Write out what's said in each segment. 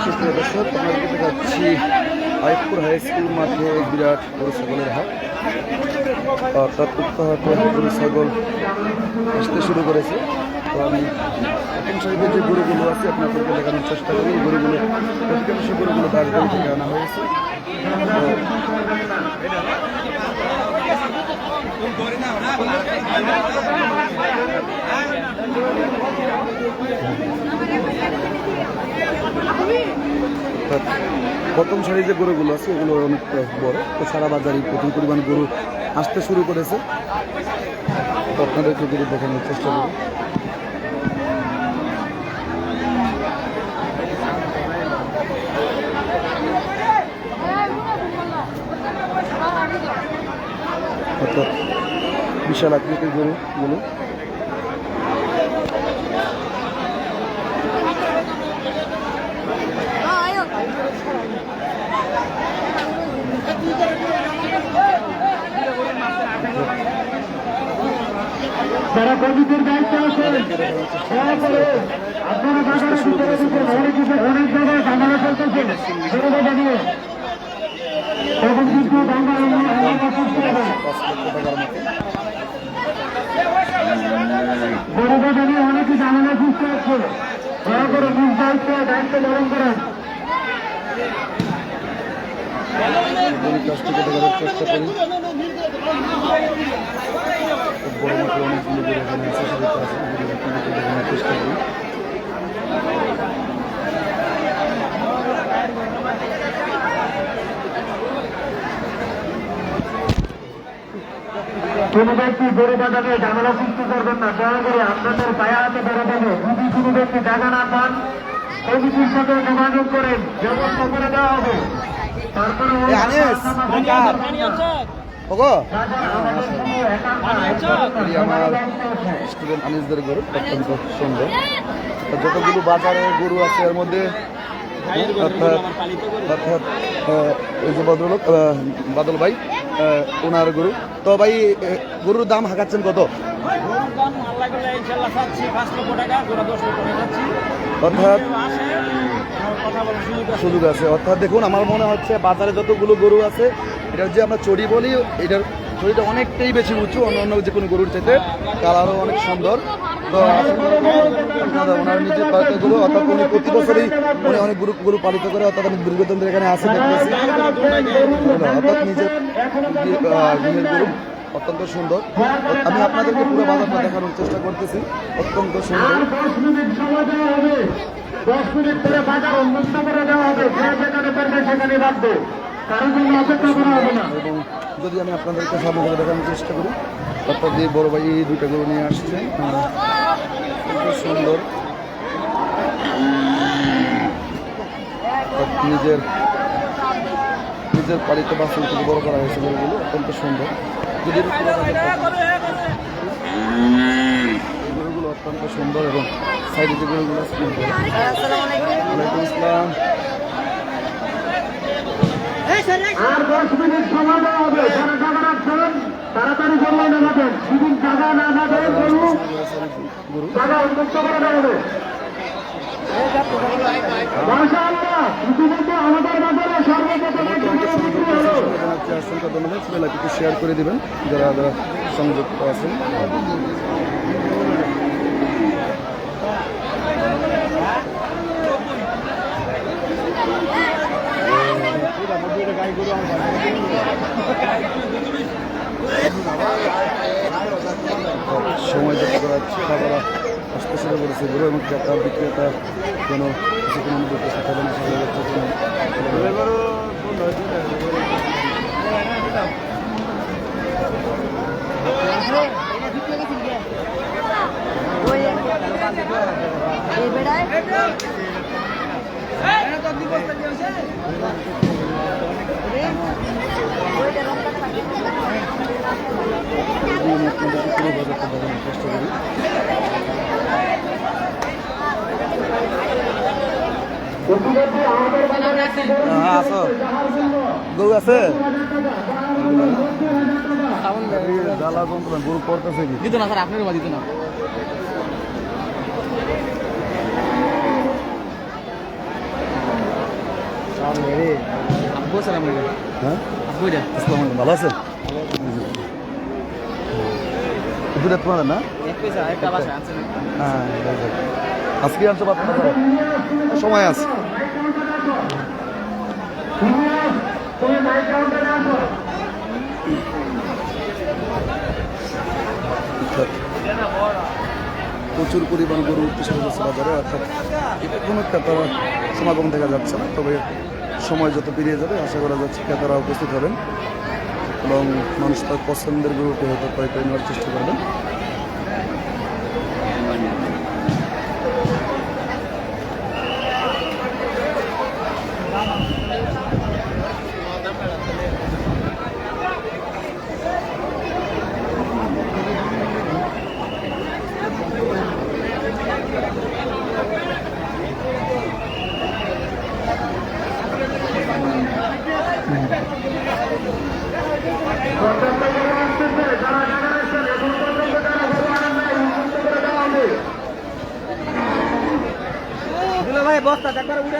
সুপ্রিয় দর্শক, আমরা দেখতে পাচ্ছি আইপুর হাই স্কুল মাঠে বিরাট গরু ছাগলের হাট। অর্থাৎ উত্তরহাটে গরু ছাগল আসতে শুরু করেছে। তো আমি প্রথম সারিতে যে গরুগুলো আছে আপনাদেরকে দেখানোর চেষ্টা করি। এই গরুগুলো অধিকাংশ গরুগুলো দাঁড়িয়ে থেকে আনা হয়েছে। প্রথম সারি যে গরুগুলো আছে এগুলো অনেক বড়। তো সারা বাজারে প্রচুর পরিমাণ গরু আসতে শুরু করেছে। তো আপনাদেরকে গরু দেখানোর চেষ্টা করি। অর্থাৎ বিশাল আকৃতির গরুগুলো। যারা কমিটির দায়িত্ব আছেন দয়া করে আপনারা বাজারে ভিতরে ঢুকেন। অনেক জায়গায় দাঙ্গা চলতেছে, সেগুলো জানিয়ে তখন কিন্তু দাঙ্গা গরুটা জানিয়ে অনেকে জানানো সুস্থ আছে। দয়া করে নিজ দায়িত্ব পালন করেন। চেষ্টা করি। বড় মাঠে অনেকগুলো গরু এখানে আছে, দেখানোর চেষ্টা করি। কোনো ব্যক্তি গরু বাজারে ঝামেলা সৃষ্টি করবেন না। দয়া করে আপনাদের পায়ে হাতে বেরোবেন। যদি কোনো ব্যক্তি জায়গা না পান কমিটির সাথে যোগাযোগ করেন, ব্যবস্থা করে দেওয়া হবে। তারপরে আমার স্টুডেন্ট আনিসদের গরু অত্যন্ত সুন্দর। যতগুলো বাজারে গরু আছে এর মধ্যে অর্থাৎ এই যে ভদ্রলোক বাদল ভাই ওনার গরু। তো ভাই গরুর দাম হাঁকাচ্ছেন কত? অর্থাৎ সুযোগ আছে। অর্থাৎ দেখুন, আমার মনে হচ্ছে বাজারে যতগুলো গরু আছে এটার যে আমরা চড়ি বলি, এটার চড়িটা অনেকটাই বেশি উঁচু অন্য যে কোনো গরুর চাইতে। কালারও অনেক সুন্দর। তো ওনার নিজের পালিত গরু, অর্থাৎ উনি প্রতি বছরই উনি অনেক গরু পালিত করে। অর্থাৎ আমি দীর্ঘদিন ধরে এখানে আসে দেখতেছি। অর্থাৎ নিজের গৃহের গরু অত্যন্ত সুন্দর। আমি আপনাদেরকে পুরো বাজারটা দেখানোর চেষ্টা করতেছি। অত্যন্ত সুন্দর। 10 মিনিট পরে বাজার উন্মুক্ত করে দেওয়া হবে। যেখানে পারবে সেখানে রাখবে, কারোর জন্য অপেক্ষা করা হবে না। এবং যদি আমি আপনাদেরকে সামনে করে দেখানোর চেষ্টা করি, তারপর দিয়ে বড় ভাই এই দুইটা গরু নিয়ে আসছে। খুব সুন্দর। নিজের পালিত বাছুর থেকে বড় করা হয়েছে গরুগুলো, অত্যন্ত সুন্দর। যদি গরুগুলো অত্যন্ত সুন্দর এবং সাইডে যে গরুগুলো ওয়ালাইকুম আসসালাম। আর 10 মিনিট সময় দেওয়া হবে। যারা জায়গা রাখছেন তাড়াতাড়ি জমা নেবেন। যদি জায়গা না থাকেন গরু জায়গা উন্মুক্ত করে দেওয়া হবে। মাশাআল্লাহ, ইতিমধ্যে আমাদের বাজারে সর্বপ্রথম ধন্যবাদ। শেয়ার করে দিবেন যারা যারা সংযুক্ত আছেন। সময় দেখতে পাচ্ছি বাবারা আসতে শুরু করেছে গরু এবং ক্রেতা বিক্রেতা কোনো কিছুক্ষণ অনুভূতি সাথে চেষ্টা করি। গরু আছে জ্বালা যন্ত্রণা গরু পড়তেছে কি দিত না স্যার, আপনার দিত না। হ্যাঁ আসসালামু আলাইকুম, ভালো আছেন? দুধ তোমাদের না? হ্যাঁ আজকে আনছো বাপ, সময় আছে। প্রচুর পরিমাণ গরু উঠতে শুরু করছে বাজারে, অর্থাৎ কোনো ক্রেতারা সমাগম দেখা যাচ্ছে না। তবে সময় যত পেরিয়ে যাবে আশা করা যাচ্ছে ক্রেতারা উপস্থিত হবেন এবং মানুষ তার পছন্দের গরুটি হয়তো ক্রয় করে নেওয়ার চেষ্টা করবেন।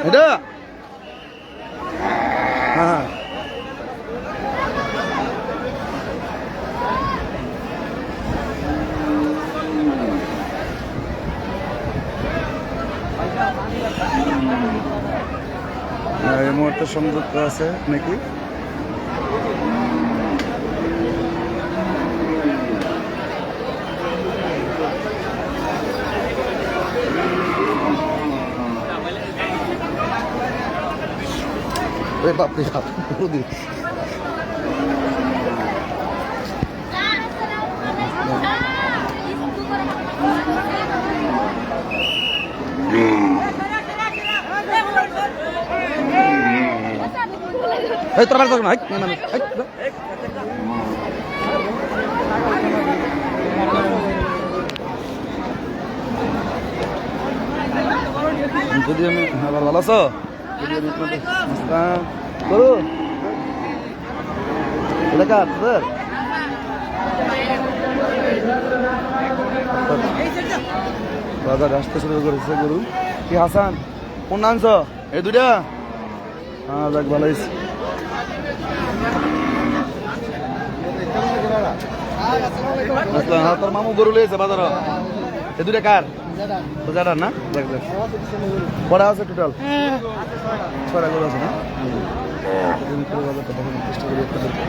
এটা হ্যাঁ এই মুহূর্তে সংযুক্ত আছে নাকি? বাপরে বাপ তোর না যদি আমি ভালো আছো যদি আমি করু এলাকা তোদের বাজার আসতে শুরু করেছে গরু। কি হাসান কোন আনছ? এই দুইটা? হ্যাঁ যাক ভালো হয়েছে। তোর মামু গরু লিয়েছে বাজার, এই দুইটা কার? বাজার না কটা আছে টোটাল? 6টা গরু আছে না? বাজারটা দেখানোর চেষ্টা করি আপনাদেরকে।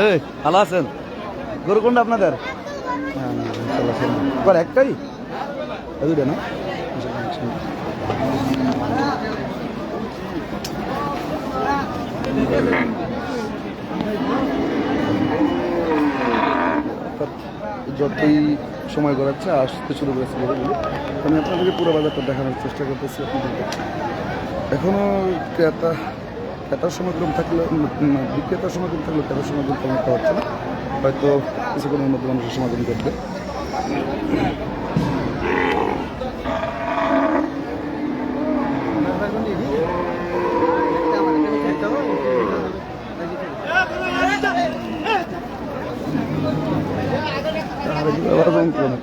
এই ভালো আছেন? গরু কোনটা আপনাদের? একটাই দুইটা না? যতই সময় গড়াচ্ছে আসতে শুরু করেছে গরুগুলো। আমি আপনাদেরকে পুরো বাজারটা দেখানোর চেষ্টা করতেছি আপনাদেরকে। এখনও ক্রেতার সমাগম থাকলে বিক্রেতার সমাগম থাকলে ক্রেতার সমাগম তেমন একটা হচ্ছে না, হয়তো কিছুক্ষণের মধ্যে মানুষের সমাগম করবে।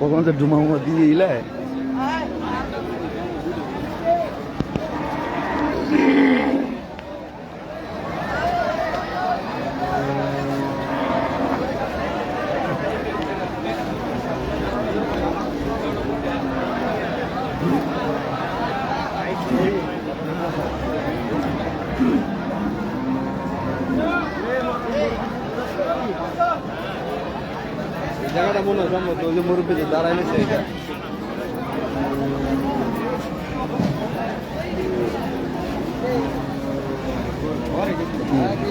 কখন যে ডুমা উমা দিয়ে ইলায় মনে হয় সম্ভবত ওই যে মুরব্বী যে দাঁড়ায় নিছে এটা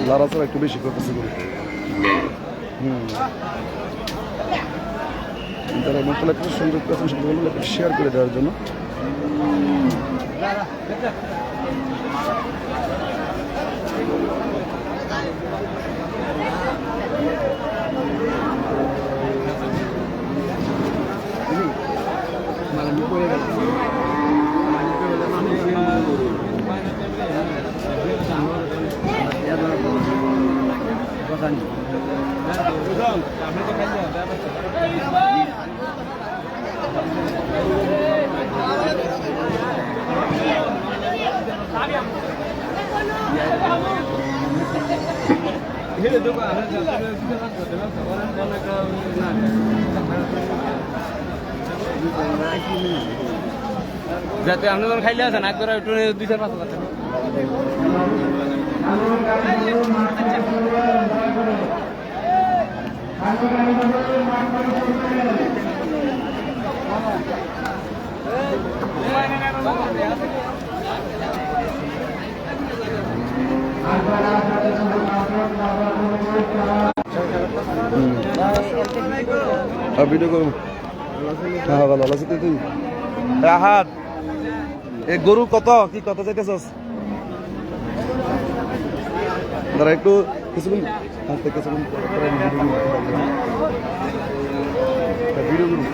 লাড়াচাড়া একটু বেশি করতেছে গরু যারা মোটালে একটা সুন্দর করছেন সেগুলো একটু শেয়ার করে দেওয়ার জন্য যাতে আপনি যখন খাইলে আছেন এক করে একটু 2-4-5 হাজার টাকা ভিডিও করবো হ্যাঁ ভালো আছে তুই রাহাত এই গরু কত কি কত চাইতেছস দাঁড়া একটু কিছুক্ষণ কিছুক্ষণ ভিডিও করুন